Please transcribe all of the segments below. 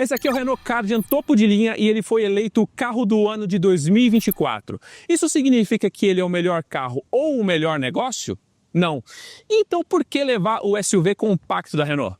Esse aqui é o Renault Kardian topo de linha e ele foi eleito o carro do ano de 2024. Isso significa que ele é o melhor carro ou o melhor negócio? Não. Então por que levar o SUV compacto da Renault?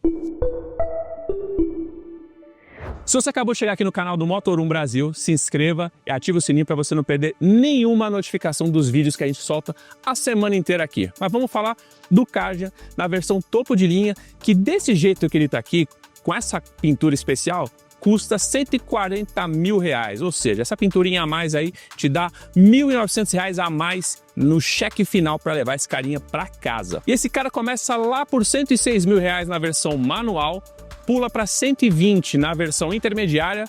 Se você acabou de chegar aqui no canal do Motor1 Brasil, se inscreva e ative o sininho para você não perder nenhuma notificação dos vídeos que a gente solta a semana inteira aqui. Mas vamos falar do Kardian na versão topo de linha, que desse jeito que ele está aqui, com essa pintura especial, custa R$140 mil, ou seja, essa pinturinha a mais aí te dá R$1.900 a mais no cheque final para levar esse carinha para casa. E esse cara começa lá por R$106 mil na versão manual, pula para 120 na versão intermediária,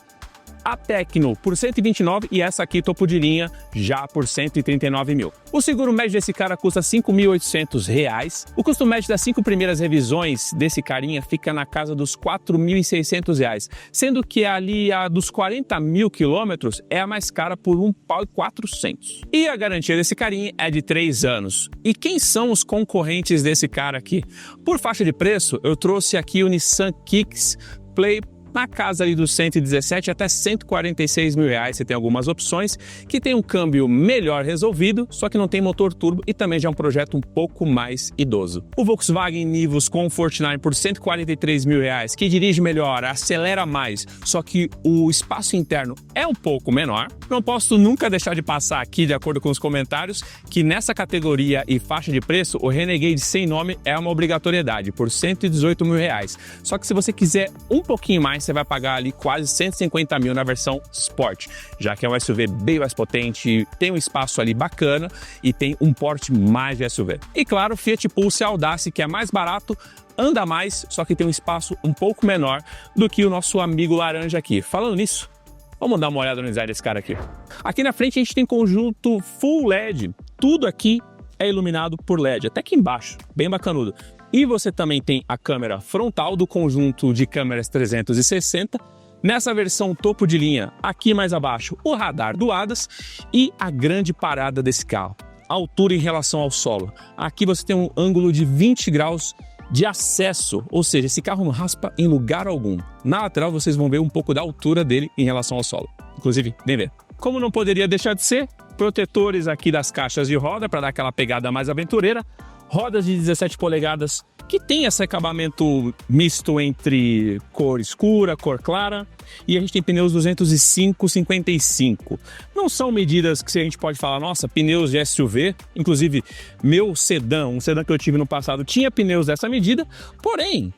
a Tecno por 129 e essa aqui topo de linha já por 139 mil. O seguro médio desse cara custa R$5.800. O custo médio das 5 primeiras revisões desse carinha fica na casa dos R$4.600, sendo que ali a dos 40 mil quilômetros é a mais cara por R$1.400. E a garantia desse carinha é de 3 anos. E quem são os concorrentes desse cara aqui? Por faixa de preço, eu trouxe aqui o Nissan Kicks Play na casa ali dos 117 até 146 mil reais. Você tem algumas opções que tem um câmbio melhor resolvido, só que não tem motor turbo e também já é um projeto um pouco mais idoso. O Volkswagen Nivus Comfort9 por 143 mil reais, que dirige melhor, acelera mais, só que o espaço interno é um pouco menor. Não posso nunca deixar de passar aqui, de acordo com os comentários, que nessa categoria e faixa de preço, o Renegade sem nome é uma obrigatoriedade, por 118 mil reais. Só que se você quiser um pouquinho mais, você vai pagar ali quase 150 mil na versão Sport, já que é um SUV bem mais potente, tem um espaço ali bacana e tem um porte mais de SUV. E claro, Fiat Pulse Audace, que é mais barato, anda mais, só que tem um espaço um pouco menor do que o nosso amigo laranja aqui. Falando nisso, vamos dar uma olhada no design desse cara aqui. Aqui na frente a gente tem conjunto Full LED, tudo aqui é iluminado por LED, até aqui embaixo, bem bacanudo. E você também tem a câmera frontal do conjunto de câmeras 360. Nessa versão topo de linha, aqui mais abaixo, o radar do ADAS e a grande parada desse carro, a altura em relação ao solo. Aqui você tem um ângulo de 20 graus de acesso, ou seja, esse carro não raspa em lugar algum. Na lateral vocês vão ver um pouco da altura dele em relação ao solo. Inclusive, vem ver. Como não poderia deixar de ser, protetores aqui das caixas de roda para dar aquela pegada mais aventureira. Rodas de 17 polegadas que tem esse acabamento misto entre cor escura, cor clara, e a gente tem pneus 205/55. Não são medidas que a gente pode falar, nossa, pneus de SUV, inclusive meu sedã, um sedã que eu tive no passado, tinha pneus dessa medida, porém,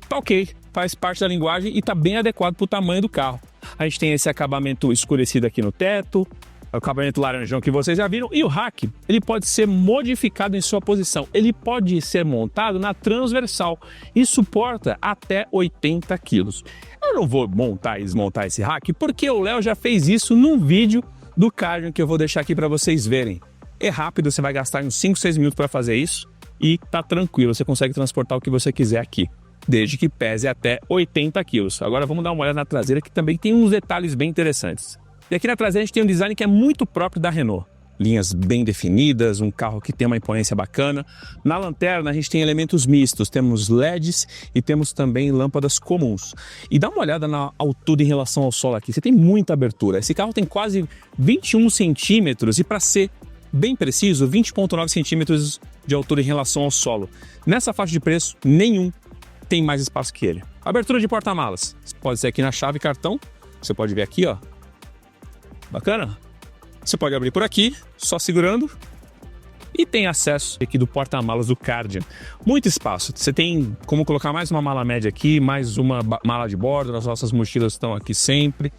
tá ok, faz parte da linguagem e tá bem adequado para o tamanho do carro. A gente tem esse acabamento escurecido aqui no teto, o acabamento laranjão que vocês já viram, e o rack, ele pode ser modificado em sua posição, ele pode ser montado na transversal e suporta até 80 quilos. Eu não vou montar e desmontar esse rack porque o Léo já fez isso num vídeo do Kardian que eu vou deixar aqui para vocês verem. É rápido, você vai gastar uns 5, 6 minutos para fazer isso e tá tranquilo, você consegue transportar o que você quiser aqui, desde que pese até 80 quilos. Agora vamos dar uma olhada na traseira que também tem uns detalhes bem interessantes. E aqui na traseira a gente tem um design que é muito próprio da Renault. Linhas bem definidas, um carro que tem uma imponência bacana. Na lanterna a gente tem elementos mistos, temos LEDs e temos também lâmpadas comuns. E dá uma olhada na altura em relação ao solo aqui, você tem muita abertura. Esse carro tem quase 21 centímetros e, para ser bem preciso, 20,9 centímetros de altura em relação ao solo. Nessa faixa de preço, nenhum tem mais espaço que ele. Abertura de porta-malas, pode ser aqui na chave cartão, você pode ver aqui, ó. Bacana? Você pode abrir por aqui, só segurando, e tem acesso aqui do porta-malas do Kardian. Muito espaço, você tem como colocar mais uma mala média aqui, mais uma mala de bordo, as nossas mochilas estão aqui sempre.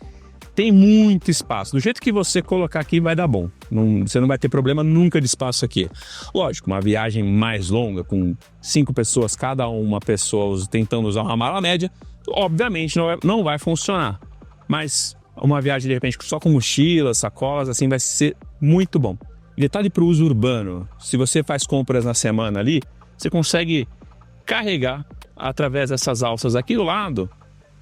Tem muito espaço, do jeito que você colocar aqui vai dar bom, você não vai ter problema nunca de espaço aqui. Lógico, uma viagem mais longa, com 5 pessoas, cada uma pessoa tentando usar uma mala média, obviamente não vai funcionar, mas uma viagem de repente só com mochilas, sacolas, assim vai ser muito bom. Detalhe para o uso urbano, se você faz compras na semana ali, você consegue carregar através dessas alças aqui do lado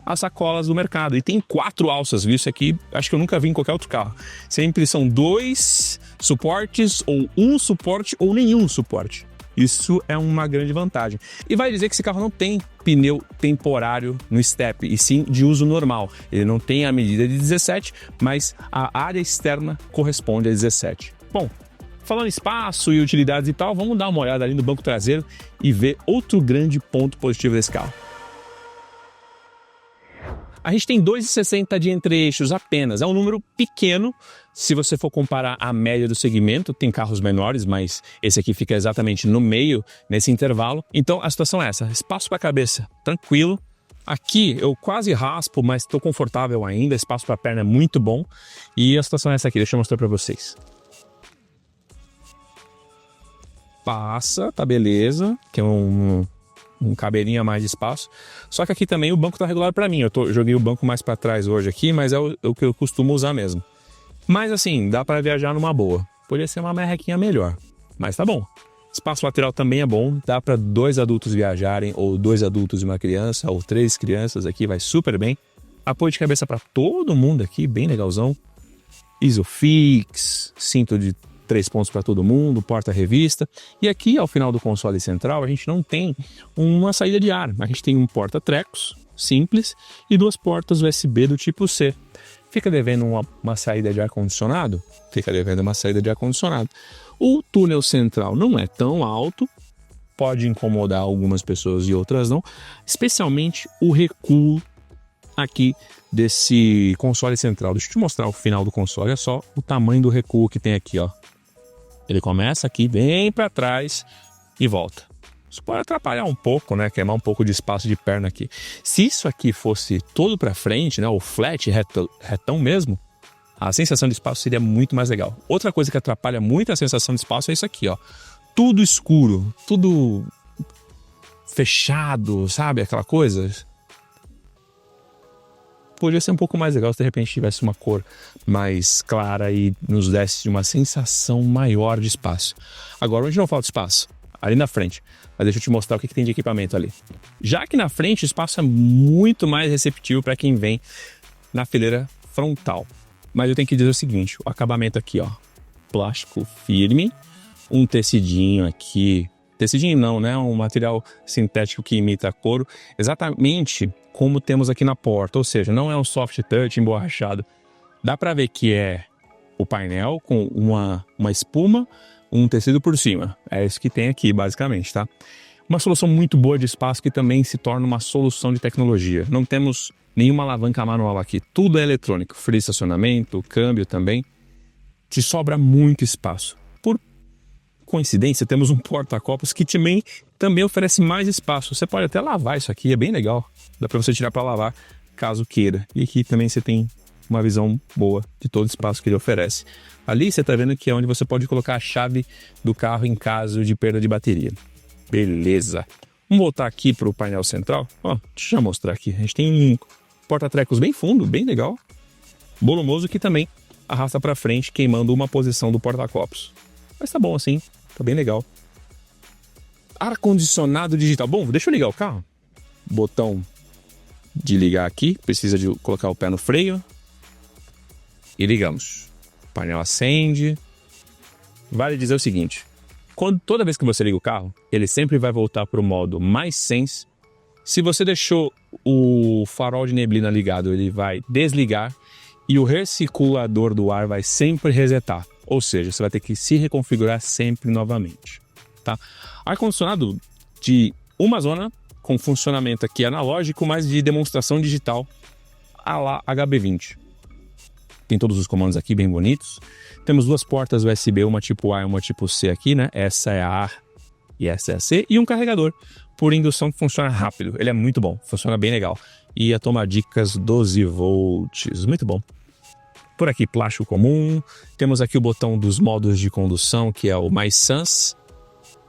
as sacolas do mercado. E tem 4 alças, viu? Isso aqui acho que eu nunca vi em qualquer outro carro. Sempre são 2 suportes, ou um suporte, ou nenhum suporte. Isso é uma grande vantagem. E vai dizer que esse carro não tem pneu temporário no step, e sim de uso normal. Ele não tem a medida de 17, mas a área externa corresponde a 17. Bom, falando em espaço e utilidades e tal, vamos dar uma olhada ali no banco traseiro e ver outro grande ponto positivo desse carro. A gente tem 2,60 de entre-eixos apenas, é um número pequeno se você for comparar a média do segmento. Tem carros menores, mas esse aqui fica exatamente no meio, nesse intervalo. Então a situação é essa, espaço para a cabeça tranquilo. Aqui eu quase raspo, mas estou confortável ainda, espaço para a perna é muito bom. E a situação é essa aqui, deixa eu mostrar para vocês. Passa, tá beleza, tem um cabelinho a mais de espaço. Só que aqui também o banco tá regular para mim. Joguei o banco mais para trás hoje aqui, mas é o que eu costumo usar mesmo. Mas assim, dá para viajar numa boa. Poderia ser uma merrequinha melhor, mas tá bom. Espaço lateral também é bom, dá para 2 adultos viajarem, ou 2 adultos e uma criança, ou 3 crianças aqui, vai super bem. Apoio de cabeça para todo mundo aqui, bem legalzão. Isofix, cinto de 3 pontos para todo mundo, porta-revista. E aqui, ao final do console central, a gente não tem uma saída de ar. A gente tem um porta-trecos simples e 2 portas USB do tipo C. Fica devendo uma saída de ar-condicionado? Fica devendo uma saída de ar-condicionado. O túnel central não é tão alto, pode incomodar algumas pessoas e outras não, especialmente o recuo aqui desse console central. Deixa eu te mostrar o final do console, é só o tamanho do recuo que tem aqui, ó. Ele começa aqui bem para trás e volta. Isso pode atrapalhar um pouco, né? Queimar um pouco de espaço de perna aqui. Se isso aqui fosse todo para frente, né? O flat, retão mesmo, a sensação de espaço seria muito mais legal. Outra coisa que atrapalha muito a sensação de espaço é isso aqui, ó. Tudo escuro, tudo fechado, sabe? Aquela coisa. Podia ser um pouco mais legal se de repente tivesse uma cor mais clara e nos desse uma sensação maior de espaço. Agora, onde não falta espaço? Ali na frente. Mas deixa eu te mostrar o que tem de equipamento ali. Já que na frente o espaço é muito mais receptivo para quem vem na fileira frontal. Mas eu tenho que dizer o seguinte, o acabamento aqui, ó, plástico firme, um tecidinho aqui, tecidinho não, né, um material sintético que imita couro, exatamente como temos aqui na porta, ou seja, não é um soft touch emborrachado. Dá para ver que é o painel com uma espuma, um tecido por cima. É isso que tem aqui, basicamente, tá? Uma solução muito boa de espaço que também se torna uma solução de tecnologia. Não temos nenhuma alavanca manual aqui, tudo é eletrônico. Freio de estacionamento, câmbio também. Te sobra muito espaço. Por coincidência, temos um porta-copos que também oferece mais espaço. Você pode até lavar isso aqui, é bem legal. Dá para você tirar para lavar, caso queira. E aqui também você tem uma visão boa de todo o espaço que ele oferece. Ali você está vendo que é onde você pode colocar a chave do carro em caso de perda de bateria. Beleza. Vamos voltar aqui para o painel central. Ó, deixa eu mostrar aqui. A gente tem um porta-trecos bem fundo, bem legal. Volumoso que também arrasta para frente, queimando uma posição do porta-copos. Mas tá bom assim, tá bem legal. Ar-condicionado digital. Bom, deixa eu ligar o carro. Botão de ligar aqui. Precisa de colocar o pé no freio. E ligamos. O painel acende. Vale dizer o seguinte. Toda vez que você liga o carro, ele sempre vai voltar para o modo mais sense. Se você deixou o farol de neblina ligado, ele vai desligar e o recirculador do ar vai sempre resetar. Ou seja, você vai ter que se reconfigurar sempre novamente. Tá? Ar-condicionado de uma zona com funcionamento aqui analógico, mas de demonstração digital à la HB20. Tem todos os comandos aqui bem bonitos. Temos 2 portas USB, uma tipo A e uma tipo C aqui, né? Essa é a A e essa é a C. E um carregador por indução que funciona rápido. Ele é muito bom, funciona bem legal. E a toma dicas 12 volts, muito bom. Por aqui, plástico comum. Temos aqui o botão dos modos de condução, que é o Mais Sense,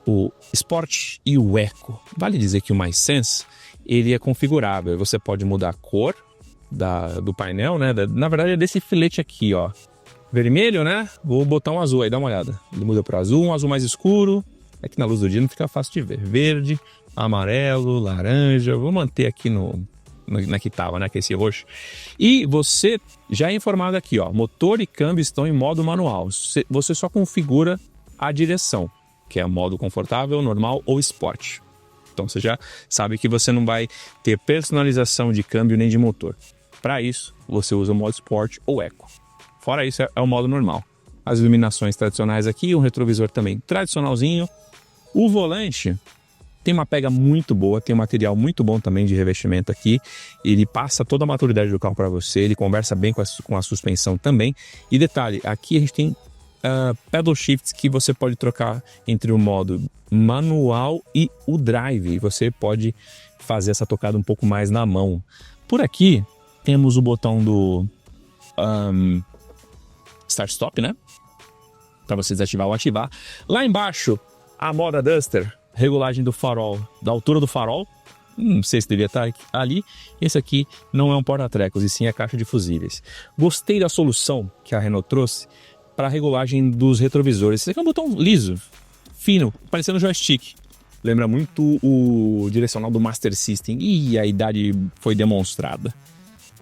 o Sport e o Eco. Vale dizer que o Mais Sense, ele é configurável. Você pode mudar a cor do painel, né? Na verdade é desse filete aqui, ó. Vermelho, né? Vou botar um azul aí, dá uma olhada. Ele muda para azul, um azul mais escuro. É que na luz do dia não fica fácil de ver. Verde, amarelo, laranja. Vou manter aqui na que tava, né? Que é esse roxo. E você já é informado aqui, ó. Motor e câmbio estão em modo manual. Você só configura a direção. que é o modo confortável, normal ou esporte. Então você já sabe que você não vai ter personalização de câmbio nem de motor. Para isso, você usa o modo esporte ou eco. Fora isso, é o modo normal. As iluminações tradicionais aqui, um retrovisor também tradicionalzinho. O volante tem uma pega muito boa, tem um material muito bom também de revestimento aqui. Ele passa toda a maturidade do carro para você, ele conversa bem com a suspensão também. E detalhe, aqui a gente tem pedal shifts que você pode trocar entre o modo manual e o drive. Você pode fazer essa tocada um pouco mais na mão. Por aqui temos o botão do Start-Stop, né? Para você desativar ou ativar. Lá embaixo, a moda Duster. Regulagem do farol, da altura do farol, não sei se devia estar ali. Esse aqui não é um porta-trecos, e sim a caixa de fusíveis. Gostei da solução que a Renault trouxe para a regulagem dos retrovisores. Esse aqui é um botão liso, fino, parecendo um joystick. Lembra muito o direcional do Master System, e a idade foi demonstrada.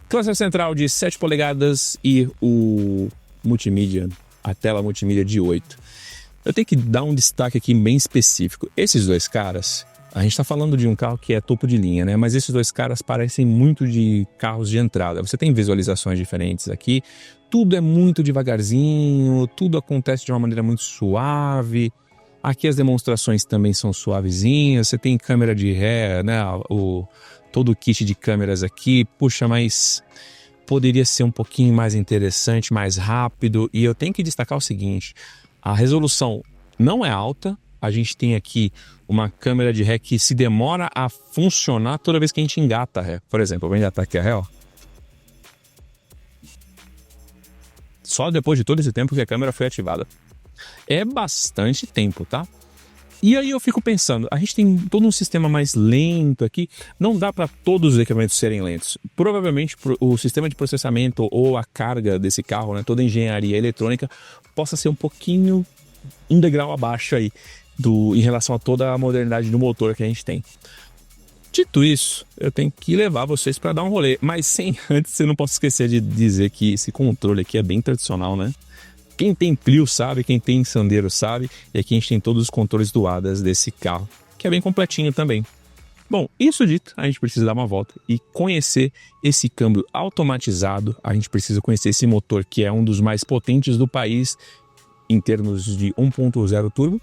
Cluster central de 7 polegadas e o multimídia, a tela multimídia de 8. Eu tenho que dar um destaque aqui bem específico. Esses dois caras, a gente está falando de um carro que é topo de linha, né? Mas esses dois caras parecem muito de carros de entrada. Você tem visualizações diferentes aqui. Tudo é muito devagarzinho, tudo acontece de uma maneira muito suave. Aqui as demonstrações também são suavezinhas. Você tem câmera de ré, né? Todo o kit de câmeras aqui. Puxa, mas poderia ser um pouquinho mais interessante, mais rápido. E eu tenho que destacar o seguinte: a resolução não é alta, a gente tem aqui uma câmera de ré que se demora a funcionar toda vez que a gente engata a ré. Por exemplo, eu vou engatar aqui a ré, ó. Só depois de todo esse tempo que a câmera foi ativada. É bastante tempo, tá? E aí eu fico pensando, a gente tem todo um sistema mais lento aqui, não dá para todos os equipamentos serem lentos. Provavelmente o sistema de processamento ou a carga desse carro, né, toda a engenharia eletrônica, possa ser um degrau abaixo aí em relação a toda a modernidade do motor que a gente tem. Dito isso, eu tenho que levar vocês para dar um rolê, mas sem antes eu não posso esquecer de dizer que esse controle aqui é bem tradicional, né? Quem tem Clio sabe, quem tem Sandero sabe, e aqui a gente tem todos os controles do ADAS desse carro, que é bem completinho também. Bom, isso dito, a gente precisa dar uma volta e conhecer esse câmbio automatizado, a gente precisa conhecer esse motor que é um dos mais potentes do país em termos de 1.0 turbo,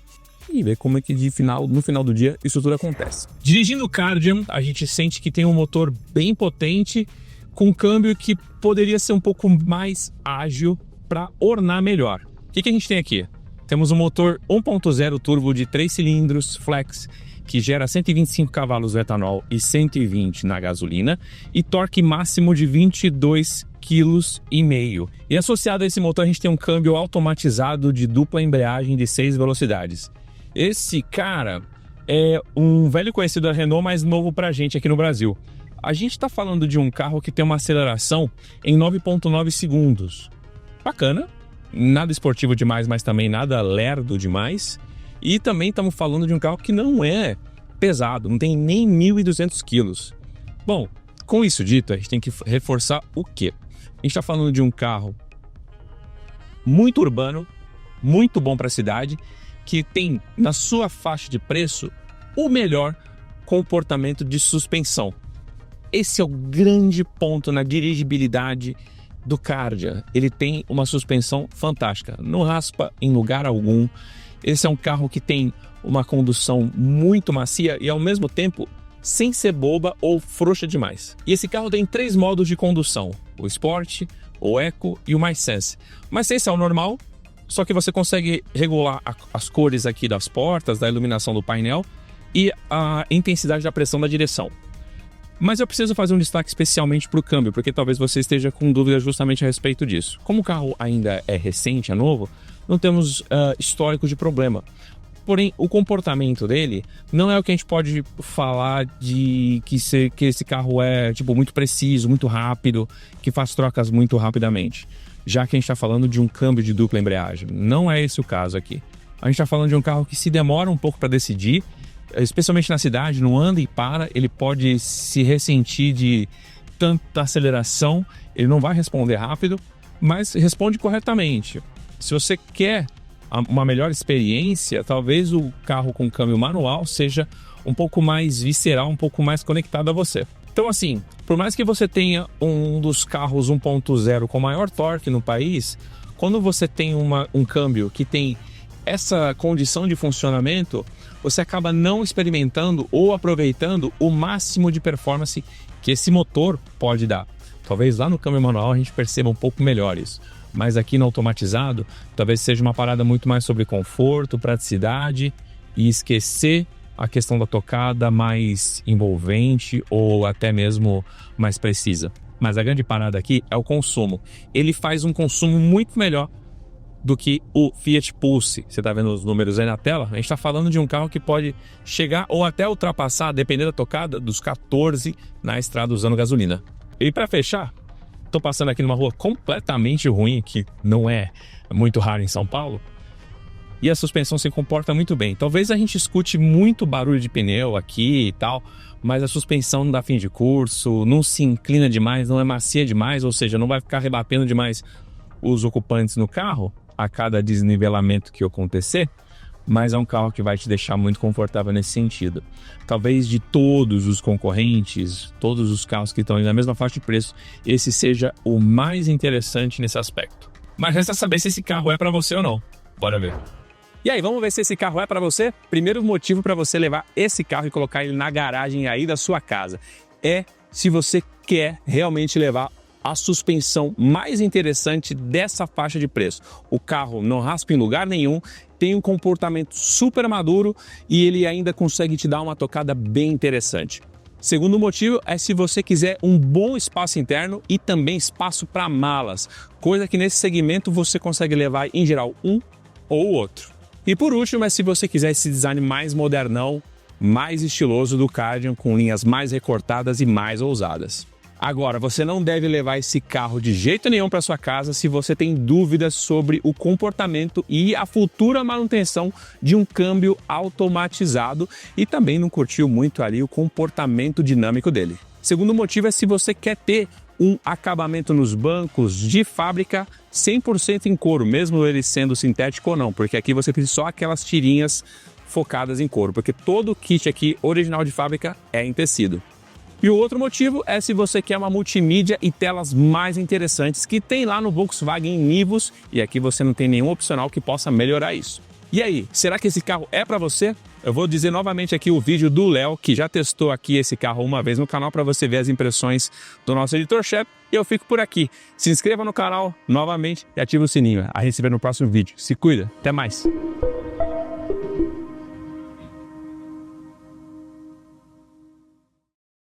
e ver como é que no final do dia isso tudo acontece. Dirigindo o Kardian, a gente sente que tem um motor bem potente, com um câmbio que poderia ser um pouco mais ágil para ornar melhor. O que a gente tem aqui? Temos um motor 1.0 turbo de 3 cilindros flex, que gera 125 cavalos no etanol e 120 na gasolina, e torque máximo de 22,5 kg. E associado a esse motor a gente tem um câmbio automatizado de dupla embreagem de 6 velocidades. Esse cara é um velho conhecido da Renault, mais novo pra gente aqui no Brasil. A gente está falando de um carro que tem uma aceleração em 9,9 segundos. Bacana, nada esportivo demais, mas também nada lerdo demais. E também estamos falando de um carro que não é pesado, não tem nem 1.200 quilos. Bom, com isso dito, a gente tem que reforçar o quê? A gente está falando de um carro muito urbano, muito bom para a cidade, que tem na sua faixa de preço o melhor comportamento de suspensão. Esse é o grande ponto na dirigibilidade do Kardian. Ele tem uma suspensão fantástica, não raspa em lugar algum. Esse é um carro que tem uma condução muito macia e ao mesmo tempo sem ser boba ou frouxa demais. E esse carro tem 3 modos de condução: o Sport, o Eco e o MySense. O MySense é o normal, só que você consegue regular as cores aqui das portas, da iluminação do painel e a intensidade da pressão da direção. Mas eu preciso fazer um destaque especialmente para o câmbio, porque talvez você esteja com dúvidas justamente a respeito disso. Como o carro ainda é recente, é novo, não temos histórico de problema. Porém, o comportamento dele não é o que a gente pode falar de que esse carro é muito preciso, muito rápido, que faz trocas muito rapidamente. Já que a gente está falando de um câmbio de dupla embreagem. Não é esse o caso aqui. A gente está falando de um carro que se demora um pouco para decidir, especialmente na cidade, não anda e para, ele pode se ressentir de tanta aceleração, ele não vai responder rápido, mas responde corretamente. Se você quer uma melhor experiência, talvez o carro com câmbio manual seja um pouco mais visceral, um pouco mais conectado a você. Então assim, por mais que você tenha um dos carros 1.0 com maior torque no país, quando você tem um câmbio que tem essa condição de funcionamento, você acaba não experimentando ou aproveitando o máximo de performance que esse motor pode dar. Talvez lá no câmbio manual a gente perceba um pouco melhor isso, mas aqui no automatizado talvez seja uma parada muito mais sobre conforto, praticidade e esquecer a questão da tocada mais envolvente ou até mesmo mais precisa. Mas a grande parada aqui é o consumo. Ele faz um consumo muito melhor do que o Fiat Pulse. Você está vendo os números aí na tela? A gente está falando de um carro que pode chegar ou até ultrapassar, dependendo da tocada, dos 14 na estrada usando gasolina. E para fechar, estou passando aqui numa rua completamente ruim, que não é muito raro em São Paulo, e a suspensão se comporta muito bem. Talvez a gente escute muito barulho de pneu aqui e tal, mas a suspensão não dá fim de curso, não se inclina demais, não é macia demais, ou seja, não vai ficar rebatendo demais os ocupantes no carro a cada desnivelamento que acontecer, mas é um carro que vai te deixar muito confortável nesse sentido. Talvez de todos os concorrentes, todos os carros que estão na mesma faixa de preço, esse seja o mais interessante nesse aspecto. Mas resta saber se esse carro é para você ou não. Bora ver. E aí, vamos ver se esse carro é para você? Primeiro motivo para você levar esse carro e colocar ele na garagem aí da sua casa é se você quer realmente levar a suspensão mais interessante dessa faixa de preço. O carro não raspa em lugar nenhum, tem um comportamento super maduro e ele ainda consegue te dar uma tocada bem interessante. Segundo motivo é se você quiser um bom espaço interno e também espaço para malas, coisa que nesse segmento você consegue levar em geral um ou outro. E por último é se você quiser esse design mais modernão, mais estiloso do Kardian, com linhas mais recortadas e mais ousadas. Agora, você não deve levar esse carro de jeito nenhum para sua casa se você tem dúvidas sobre o comportamento e a futura manutenção de um câmbio automatizado e também não curtiu muito ali o comportamento dinâmico dele. Segundo motivo é se você quer ter um acabamento nos bancos de fábrica 100% em couro, mesmo ele sendo sintético ou não, porque aqui você precisa só aquelas tirinhas focadas em couro, porque todo o kit aqui original de fábrica é em tecido. E o outro motivo é se você quer uma multimídia e telas mais interessantes que tem lá no Volkswagen Nivus, e aqui você não tem nenhum opcional que possa melhorar isso. E aí, será que esse carro é para você? Eu vou dizer novamente aqui o vídeo do Léo, que já testou aqui esse carro uma vez no canal, para você ver as impressões do nosso editor-chefe. E eu fico por aqui. Se inscreva no canal novamente e ative o sininho. A gente se vê no próximo vídeo. Se cuida. Até mais.